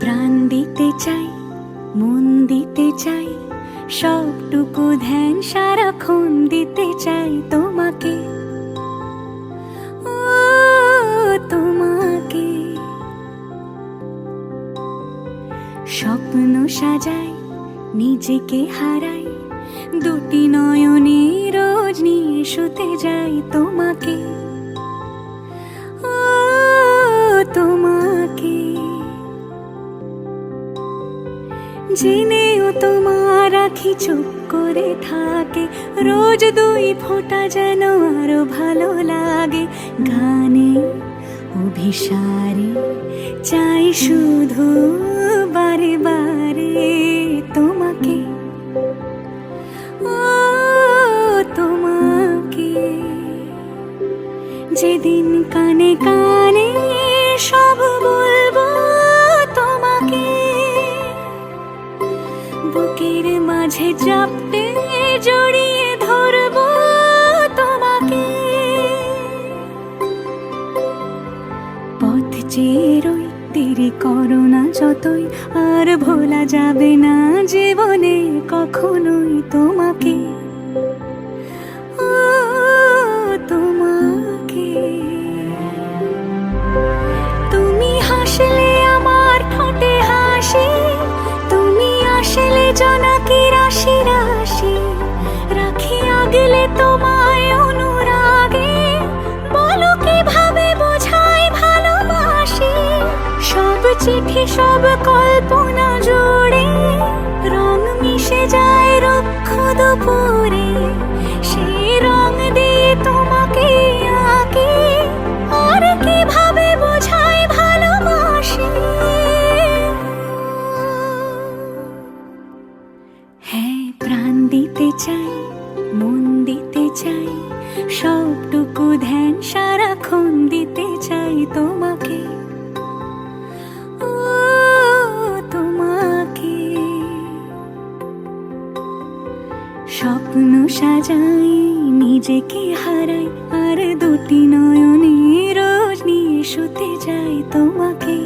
প্রাণ দিতে চাই, মন দিতে চাই, সবটুকু ধ্যান সারাক্ষণ দিতে চাই তোমাকে, ও তোমাকে। স্বপ্ন সাজাই, নিজেকে হারাই, দুটি নয়নে রোজ নিয়ে শুতে যাই তোমাকে, ও তোমাকে। জেনেও তোমার আখি চুপ করে থাকে, রোজ দুই ফোঁটা যেন আরো ভালো লাগে। গানে অভিসারে চাই শুধু বারে বারে তোমাকে, ও তোমাকে। যেদিন কানে কানে সব বলবো তোমাকে, বুকের মাঝে চাপতে জড়িয়ে ধরবো তোমাকে। পথ চেয়ে রই, দেরি করো না যতই, আর ভোলা যাবে না জীবনে কখনোই তোমাকে, ও তোমাকে। তুমি হাসলে আমার ঠোঁটে হাসি, তুমি আসলে জোনাকি রাশি রাশি, রাখি আগলে তোমায় অনুরাগে, বলো কিভাবে বোঝাই ভালোবাসি। সব চিঠি সব কল্পনা জুড়ে রং মিশে যায় রুক্ষ দুপুরে, সেই রং দিয়ে তোমাকে আঁকি, আর কিভাবে বোঝাই ভালোবাসি। হ্যাঁ, প্রাণ দিতে চাই, মন দিতে চাই, সবটুকু ধ্যান সারাক্ষণ দিতে চাই তোমাকে, ও তোমাকে। স্বপ্ন সাজাই, নিজেকে হারাই, আর দুটি নয়নে রোজ নিয়ে শুতে যাই তোমাকে।